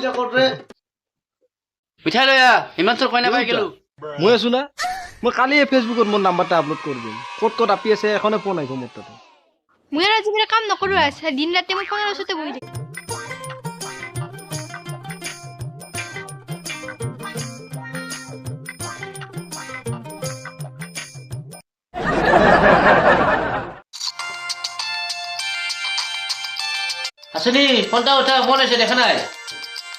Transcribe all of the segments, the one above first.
দেশিটা কৰে পিঠাই লৈ আহ হিমাংশুৰ কইনা পাই গেলো মই আছো না মই কালি ফেসবুকত মোৰ নাম্বাৰটা আপলোড কৰি দিম ক'ত ক'ত আপি আছে এখনে ফোন আহিব মোৰ তাতে মই আৰু আজিকালি কাম নকৰো আছে দিন ৰাতি মই ফোনৰ ওচৰতে বহি থাকো হাসনি ফোনটা উঠা ফোন আছে দেখা নাই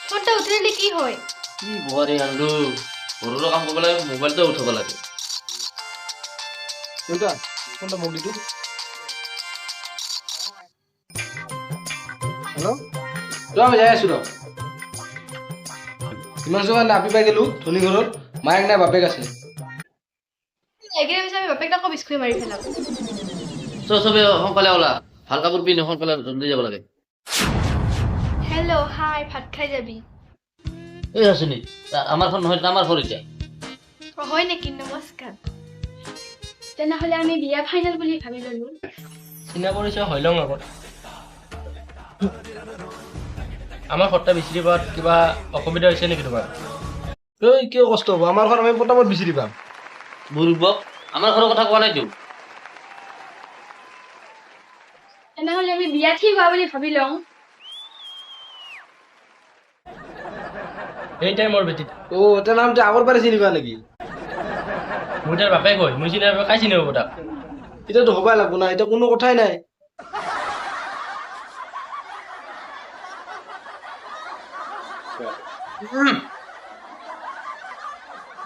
ফোনটা উঠিলে কি হয় কি বৰে আনলো ঘৰৰ কাম কৰিব লাগে মোবাইলটো উঠাব লাগে দেউতা ফোনটা মোক দিটো হেল্ল' তো আমি যাই আছো ৰ ইমান সময় আপি পাই গেলো ধনী ঘৰত মায়েক নাই বাপেক আছে এগেৰে পিছে আমি বাপেক আকৌ বিস্কুট মাৰি পেলাম চবে সোনকালে ওলা ভাল কাপোৰ পিন্ধি সোনকালে জলদি যাব লাগে হেল্ল' হাই ভাত খাই যাবি এই হাসনি আমাৰ ফোন নহয় আমাৰ ফোন এতিয়া হয় নেকি নমস্কাৰ তেনেহ'লে আমি বিয়া ফাইনেল বুলি ভাবি ললো চিনা পৰিচয় হৈ লওঁ আগত আমাৰ সত্তা বিচাৰি পোৱাত কিবা অসুবিধা হৈছে নেকি তোমাৰ ঐ কিয় কষ্ট হ'ব আমাৰ ঘৰত আমি পটাপট বিচাৰি পাম বুৰ্বক আমাৰ ঘৰৰ কথা কোৱা নাইতো তেনেহ'লে আমি বিয়া ঠিক হোৱা বুলি ভাবি লওঁ এইটাই মোৰ বেটি অ তাৰ নামটো আগৰ পৰাই চিনিবা নেকি মোৰ তাৰ বাপেক হয় মই চিনি নাপাওঁ কাই চিনি পাব তাক এতিয়াতো হ'বাই লাগব না এতিয়া কোনো কথাই নাই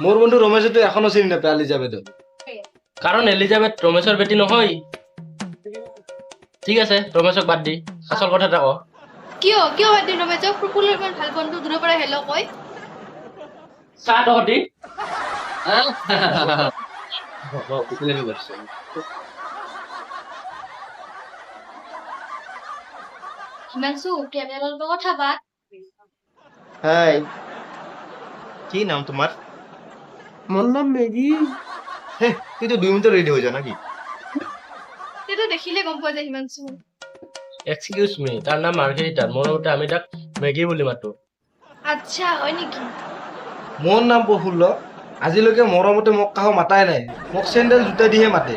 মোৰ বন্ধু ৰমেশতো এখনো চিনি নাপায় এলিজাবেথক কাৰণ এলিজাবেথ ৰমেশৰ বেটি নহয় ঠিক আছে ৰমেশক বাদ দি আচল কথা এটা ক কিয় কিয় হয় ৰমেশক প্ৰফুল্লৰ ইমান ভাল বন্ধু দূৰৰ পৰা হেল্ল' কয় চাহ তহঁতি হিমাংশু কেমেৰাৰ লগত কথা পাত হাই কি নাম তোমাৰ মোৰ নাম মেগী হে তুই তো 2 মিনিট ৰেডি হয়ে যা নাকি সেইটো দেখিলে গম পোৱা যায় হিমাংশু এক্সকিউজ মি তাৰ নাম মাৰ্ঘেৰিটা মোৰ মতে আমি তাক মেগী বুলি মাতো আচ্ছা হয় নেকি মোৰ নাম প্ৰফুল্ল আজিলৈকে মৰমতে মোক কাহো মাতাই নাই মোক চেণ্ডেল জোতা দিহে মাতে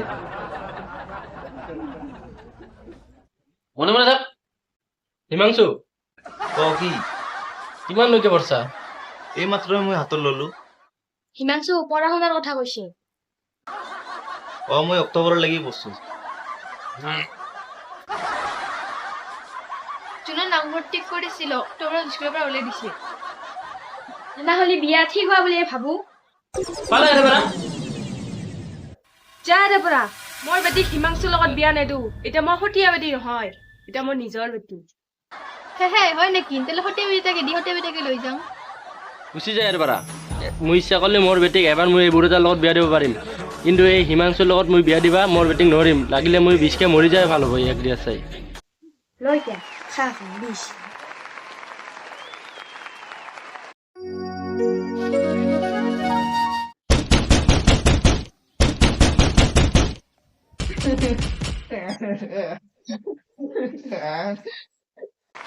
মনে মনে থাক হিমাংশু ক কি কিমানলৈকে পঢ়ছা এই মাত্র মই হাতত ললো হিমাংশু পঢ়া শুনাৰ কথা কৈছে মই অক্টোবৰৰ লাগি বসছো জুনৰ নামবোৰ ঠিক কৰিছিল অক্টোবৰত স্কুলৰ পৰা ওলাই দিছে তেনেহ'লে বিয়া ঠিক হোৱা বুলি ভাবো পালে এনে বাৰা যা দে পৰা মোৰ বেটি হিমাংশুৰ লগত বিয়া নেদো এতিয়া মই সতীয়া বেটি নহয় এতিয়া মোৰ নিজৰ বেটি হে হয় নেকি তেলে সতীয়া বেটাকে লৈ যাওঁ গুচি যায় আৰু বাৰা মই ইচ্ছা কৰিলে মোৰ বেটিক এবাৰ মই এই বুঢ়ীটাৰ লগত বিয়া দিব পাৰিম কিন্তু এই হিমাংশুৰ লগত মই বিয়া দিবা মোৰ বেটিক নোৱাৰিম লাগিলে মই বিষকে মৰি যায় ভাল হ'ব এক দিয়া চাই লৈ যা চাহ বিশ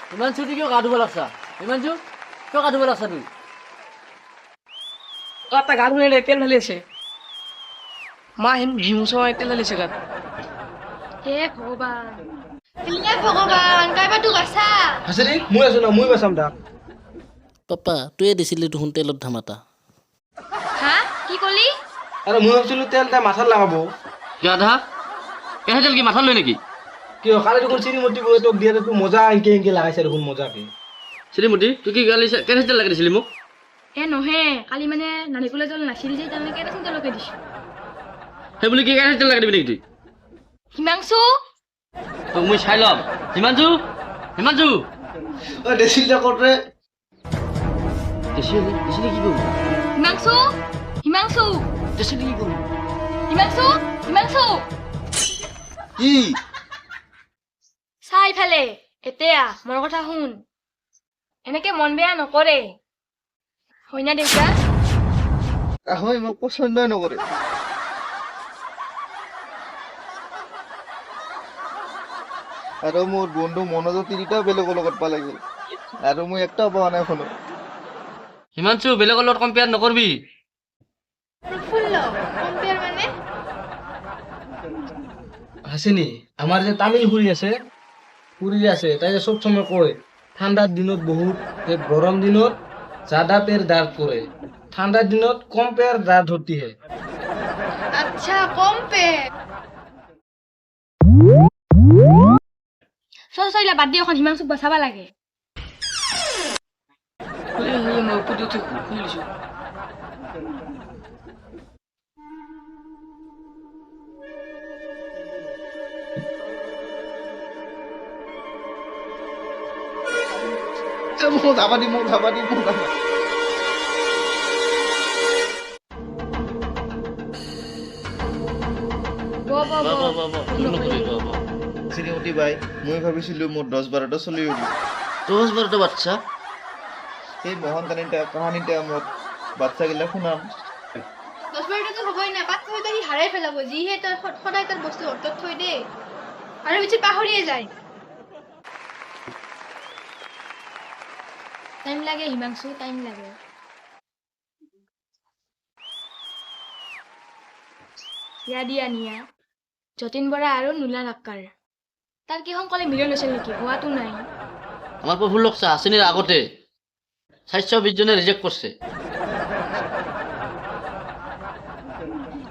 হিমাংশু তুই কিয় গা ধুব লাগছা হিমাংশু কিয় গা ধুব লাগছা তুই এটা গা ধুলে তেল ঢালি আছে মা হিমংশু তেল ঢালিছে গাত হে ভগৱান কাইবা তোক আছা হাসিৰি মই আছো না মই বাচাম তাক পাপা তইয়ে দিছিলি দেখোন তেলত ধামাটা হা কি কলি আৰু মই ভাবছিলো তেল তাই মাথাত লগাব কিয় আধা কেহেতেল কি মাথা লৈ নেকি কিয় কালি দেখোন শ্ৰীমতী বৈ তোক দিয়ে তোক মজা এনকে লাগাইছে দেখোন মজাকে শ্ৰীমতী তুই কি গালি কেহেতেল লাগি দিছিলি মোক এ নহে কালি মানে নাৰিকলৰ তেল নাছিল যে তাৰমানে কেৰাচিন তেলকে দিছো সেই বুলি কি কেহেতেল লাগি দিবি নেকি তুই হিমাংশু তোক মই চাই ল'ম হিমাংশু হিমাংশু ঐ দেশিটা কৰে দেশিলি কি কৰিবি হিমাংশু হিমাংশু দেশিলি কি কৰিবি হিমাংশু হিমাংশু কি চাই ফালে এতিয়া মোৰ কথা শুন এনেকে মন বেয়া নকৰে হয় না দেউতা হয় মোক পছন্দই নকৰে আৰু মোৰ বন্ধু মনোজ তিনিটা বেলেগৰ লগত পালে গ'ল আৰু মই একটা পোৱা নাই ফোনত হিমাংশু বেলেগৰ লগত কম্পেয়াৰ নকৰবি প্ৰফুল্ল কম্পেয়াৰ মানে হাসিনি আমার যে তামিল খুড়ি আছে তাই যে সব সময় কয় ঠান্ডার দিনত বহুত গরম দিনত ज़्यादा पेर दर्द करे ঠান্ডার দিনত কম পের दर्द होती है আচ্ছা কম্পেয়াৰ চইলা বাদ দি এখন হিমাংশুক বচাবা লাগে মোক যাবা দি মোক যাবা শ্রীমতী বাই মই ভাবিছিলো মোৰ 10-12টা চলি উঠি 10-12টা বাচ্চা সেই মহান কাহিনীটা মোক বাচ্চাগিলা শুনাম 10-12টাতো হ'বই না পাত থৈ সি হাৰাই পেলাব যিহে তই সদায় তাৰ বস্তু অৰ্ডাৰ থৈ দে আৰু পিছে পাহৰিয়ে যায় টাইম লাগে হিমাংশু টাইম লাগে দিয়া নিয়া যতীন বৰা আৰু নুলা লাক্কাৰ তাৰ কি সোনকালে মিলন হৈছিল নেকি হোৱাটো নাই আমাৰ প্ৰফুল্লক চা হাসিনীৰ আগতে 420 জনে ৰিজেক্ট কৰিছে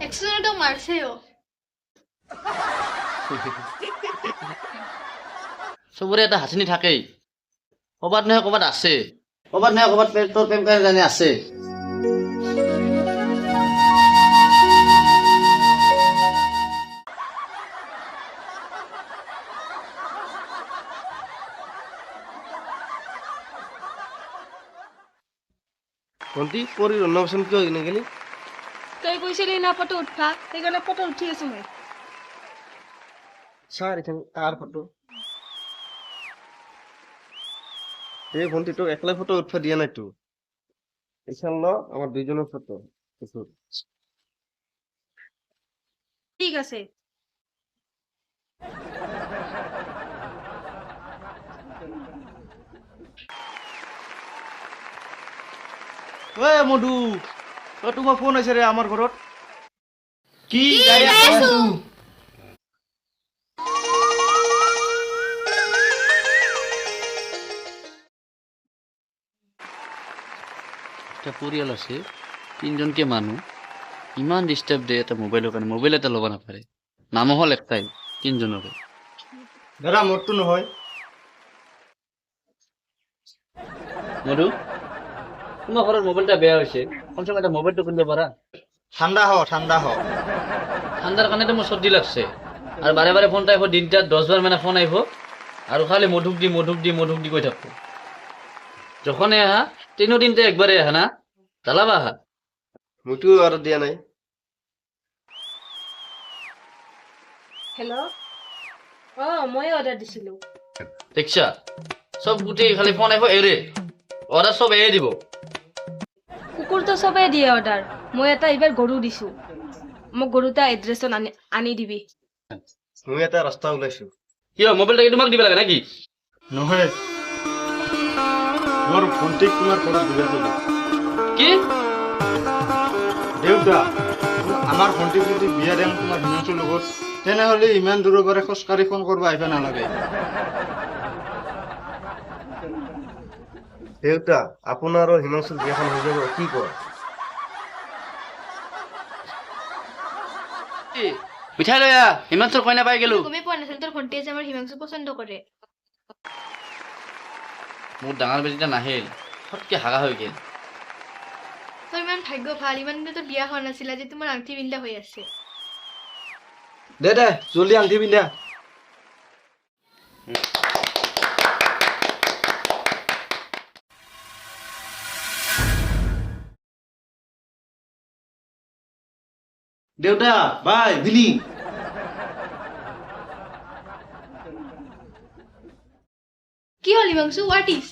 100 জনটো মাৰছেও চবৰে এটা হাসিনী থাকেই ক'বাত নহয় ক'বাত আছে ক'বাত নহয় ক'বাত তোৰ প্ৰেম কাৰণে জানি আছে ভন্টি পৰি অন্নপ্ৰাশন কিয় কিনে গেলি তই কৈছিলি না ফটো উঠবা সেইকাৰণে ফটো উঠি আছো মই স্যার এখানে কার ফটো এই ভন্টি তো একলা ফটো উঠবা দিয়া নাই তো এখান ল আমার দুইজনের ফটো ঠিক আছে ঐ মধু তোমাৰ ফোন আহিছে ৰে আমাৰ ঘৰত কি যাই আছো এটা পৰিয়াল আছে 3জনকে মানুহ ইমান ডিস্টাৰ্ব দিয়ে এটা মোবাইলৰ কাৰণে মোবাইল এটা ল'ব নাপাৰে নাম হ'ল একটাই 3জনৰে দাদা মোৰটো নহয় মধু তোমাৰ ঘৰত মোবাইলটা বেয়া হৈছে কমসে কম এটা মোবাইলটো কিনিব পাৰা ঠাণ্ডা হ ঠাণ্ডাৰ কাৰণেতো মোৰ চৰ্দি লাগছে আৰু বাৰে বাৰে ফোন আহিব দিনটাত 10 বাৰ মানে ফোন আহিব আৰু খালি মধুক দি কৈ থাকো যখনে আহা 3 দিনতে একবাৰে আহা না জ্বালাবা আহা মোৰটো আৰু দিয়া নাই হেল্ল' মই অৰ্ডাৰ দিছিলো দেখছা সব গোটেই খালি ফোন আহিব এৰে অৰ্ডাৰ সব এৰি দিব কুকুৰটো চবেই দিয়ে অৰ্ডাৰ মই এটা এইবাৰ গৰু দিছো মোক গৰুটা এড্ৰেছত আনি দিবি মই এটা ৰাস্তা ওলাইছো কিয় মোবাইলটা কি তোমাক দিব লাগে নাকি নহয় মোৰ ভন্টিক তোমাৰ ঘৰত বিয়া দিলো কি দেউতা আমাৰ ভন্টিক যদি বিয়া দিম তোমাৰ হিমাংশুৰ লগত তেনেহ'লে ইমান দূৰৰ পৰা খোজকাঢ়ি ফোন কৰিব আহিব নালাগে দেউতা আপোনাৰ আৰু হিমাংশুৰ বিয়াখন হৈ যাব কি কয় মিঠাই লৈ আহ হিমাংশুৰ কইনা পাই গেলো গমে পোৱা নাছিল তোৰ ভণ্টিয়ে যে আমাৰ হিমাংশু পছন্দ কৰে মোৰ ডাঙৰ বেটিটা নাহিল ফটকে হাগা হৈ গেল তোৰ ইমান ভাগ্য ভাল ইমান দিনে তোৰ বিয়া হোৱা নাছিল আজি তোমাৰ আংঠি পিন্ধা হৈ আছে দে জলদি আংঠি পিন্ধা দেউতা বাই ভিনি কি হ'ল হিমাংশু হোৱাট ইজ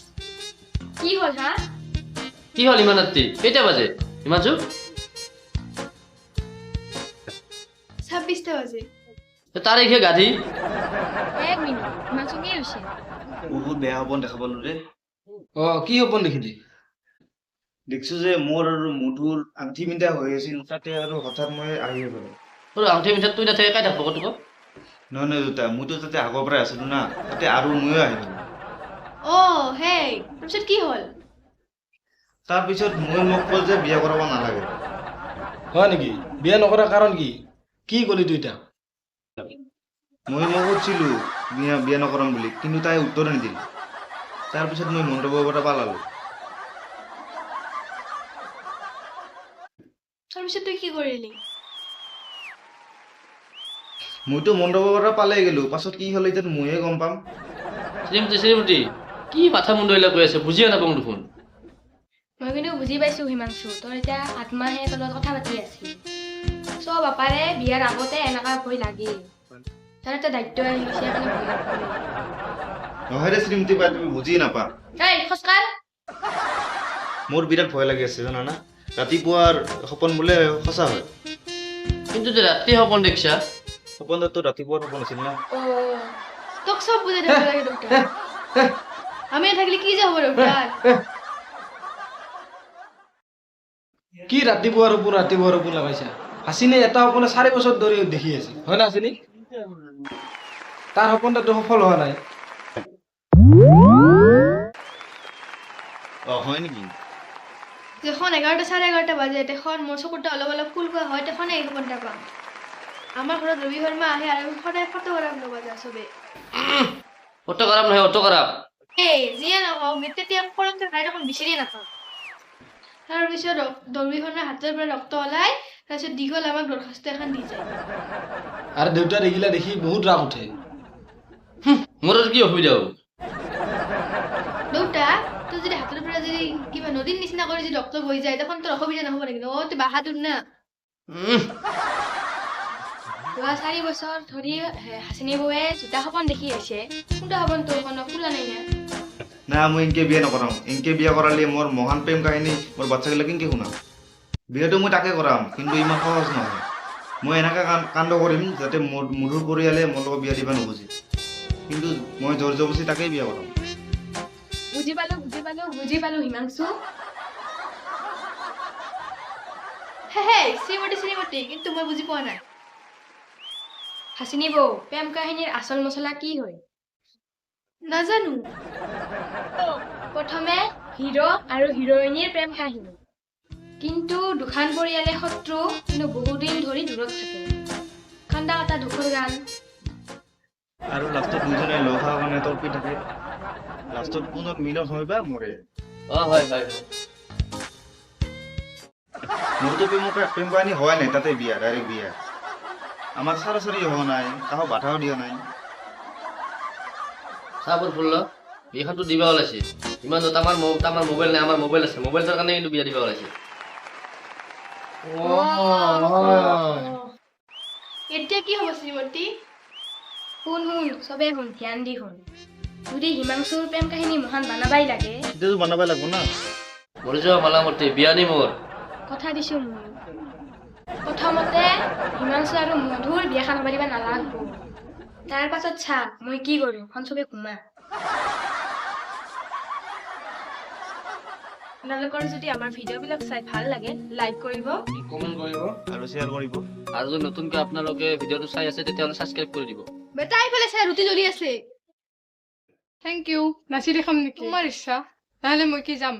কি হ'ল হা কি হ'ল ইমান ৰাতি কেইটা বাজে হিমাংশু 26টা বাজে তাৰিখে গাধি এক মিনিট হিমাংশু কি হৈছে বহুত বেয়া হ'ব দেখা পালো ৰে কি সপোন দেখিলি দেখছো যে মোৰ আৰু মধুৰ আংঠি পিন্ধা হৈ আছিল তাতে আৰু হঠাৎ মই আহি গ'লো। তোৰ আঙঠি মিঠাত তুই নাথাকে কাই থাকব তোক নহয় নহয় দেউতা মইতো তাতে আগৰ পৰাই আছিলো না তাতে আৰু ময়ো আহি গ'লো। অ' হেই তাৰপিছত কি হ'ল? তাৰপিছত মই মোক ক'ল যে বিয়া কৰাব নালাগে। হয় নেকি? বিয়া নকৰা কাৰণ কি? কি ক'লি তুই তাক? মই সুধিছিলো বিয়া নকৰাম বুলি, কিন্তু তাই উত্তৰ নিদিলে। তাৰপিছত মই মণ্ডপৰ পৰা পালালো। তাৰপিছত তই কি কৰিলি? মইতো মণ্ডপৰ পৰা পালাই গেলো, পাছত কি হ'ল এতিয়া মইহে গম পাম। শ্ৰীমতী কি মাথা মুণ্ড এইবিলাক কৈ আছে বুজিয়ে নাপাওঁ দেখোন। মই কিন্তু বুজি পাইছো হিমাংশু, তোৰ এতিয়া আত্মাহে তোৰ লগত কথা পাতি আছিল। চব বাপাৰে বিয়াৰ আগতে এনেকা ভয় লাগে। তাৰ এটা দায়িত্ব আহি গৈছে সেইকাৰণে ভয় লাগবে। নহয় দে শ্ৰীমতী বাই, তুমি বুজি নাপা। এই খোজকাঢ়। মোৰ বিৰাট ভয় লাগি আছে জানানা। ৰাতিপুৱাৰ সপোন বোলে সঁচা হয়। কিন্তু যে ৰাতি সপোন দেখছা সপোনটো ৰাতিপুৱাৰ সপোন আছিল না। অ' তোক চব বুজাই দিব লাগে ডক্টৰ। আমি থাকিলে কি যে হ'ব ডক্টৰ? কি ৰাতিপুৱাৰ সপোন লগাইছা? হাচিনে এটা সপোনে 4 বছৰ ধৰি দেখি আছে, হয় না হাচিনি? তাৰ সপোনটো সফল হোৱা নাই। হয় নেকি? যখন 11টা 11:30 বাজে তখন মোৰ চকুটা অলপ অলপ ফুলকা হয় তখন এই সপোনটা পাম। আমাৰ ঘৰত ৰবি শৰ্মা আহে আৰু সদায় ফটোগ্ৰাফ ল'ব যায় চবে। অটো খাৰাপ নহয় অটো খাৰাপ এই যিয়ে নকওঁ তেতিয়া ফোনটো নাই তখন বিচাৰিয়ে নাপাম। তাৰপিছত ৰবি শৰ্মাৰ হাতৰ পৰা ৰক্ত ওলাই তাৰপিছত দীঘল আমাক দৰখাস্ত এখন দি যায়। আৰু দেউতা দেখিলে দেখি বহুত ৰাগ উঠে। মোৰ আৰু কি অসুবিধা হ'ব দেউতা তোৰ যদি হাতৰ পৰা যদি কিবা নদীৰ নিচিনা কৰি যদি ৰক্ত বৈ যায় তখন তোৰ অসুবিধা নহ'ব নেকি? অ' তুই বাহাদুৰ না। যোৱা 4 বছৰ ধৰি হাচিনী বৌয়ে দুটা সপোন দেখি আহিছে। কোনটা সপোন তোৰ কোনো খোলা নাই না? না মই এনকে বিয়া নকৰাম। এনকে বিয়া কৰালে মোৰ মহান প্ৰেম কাহিনী মোৰ বাচ্চাগিলাক কেনকে শুনাম। বিয়াটো মই তাকে কৰাম, কিন্তু ইমান সহজ নহয়। মই এনেকা কাণ্ড কৰিম যাতে মধুৰ পৰিয়ালে মোৰ লগত বিয়া দিবা নোখোজে, কিন্তু মই জোৰ জবৰদস্তি তাকেই বিয়া কৰাম। বুজি পালো হিমাংশু। হে শ্ৰীমতী কিন্তু মই বুজি পোৱা নাই। হাচিনী বৌ, প্ৰেম কাহিনীৰ আচল মছলা কি হয়? নাজানো। প্ৰথমে হিৰো আৰু হিৰোইনীৰ প্ৰেম কাহিনী, কিন্তু দুখান পৰিয়ালে শত্ৰু কিন্তু বহুদিন ধৰি দূৰত থাকে। কান্দা কাটা দুখৰ গান। আৰু লাষ্টত দুজনে লগ হোৱা কাৰণে তৰ্পি থাকে। লাষ্টত পুনৰ মিলন হয় বা মৰে। হয় মোৰতো প্ৰেম কাহিনী হোৱা নাই, তাতে বিয়া ডাইৰেক্ট বিয়া। আমাৰ চাৰি হোৱা নাই, কাহো বাধাও দিয়া নাই। চাবৰ ফুল্ল বিয়াখনতো দিবা ওলাইছে ইমান যত আমাৰ মোবাইল নাই, আমাৰ মোবাইল আছে, মোবাইলটোৰ কাৰণে কিন্তু বিয়া দিবা ওলাইছে। এতিয়া কি হ'ব শ্ৰীমতী? শুন চবে শুন, ধ্যান দি শুন। যদি হিমাংশুৰ প্ৰেম কাহিনী মহান বানাবাই লাগে, এতিয়াতো বনাব লাগিব না। মৰি যোৱা মালামতি বিয়া দি মোৰ কথা দিছো মই। প্ৰথমতে হিমাংশু আৰু মধুৰ বিয়াখন হ'ব দিবা নালাগব। তাৰ পাছত চা মই কি কৰো, এখন চবে ঘুমা। আপোনালোকৰ যদি আমাৰ ভিডিঅ'বিলাক চাই ভাল লাগে লাইক কৰিব, কমেণ্ট কৰিব আৰু শ্বেয়াৰ কৰিব। আৰু যদি নতুনকৈ আপোনালোকে ভিডিঅ'টো চাই আছে তেতিয়াহ'লে ছাবস্ক্ৰাইব কৰি দিব। বেটা এইফালে চাই ৰুটি জ্বলি আছে। Thank you. নাচি দেখাম নেকি? তোমাৰ ইচ্ছা, নহ'লে মই কি যাম।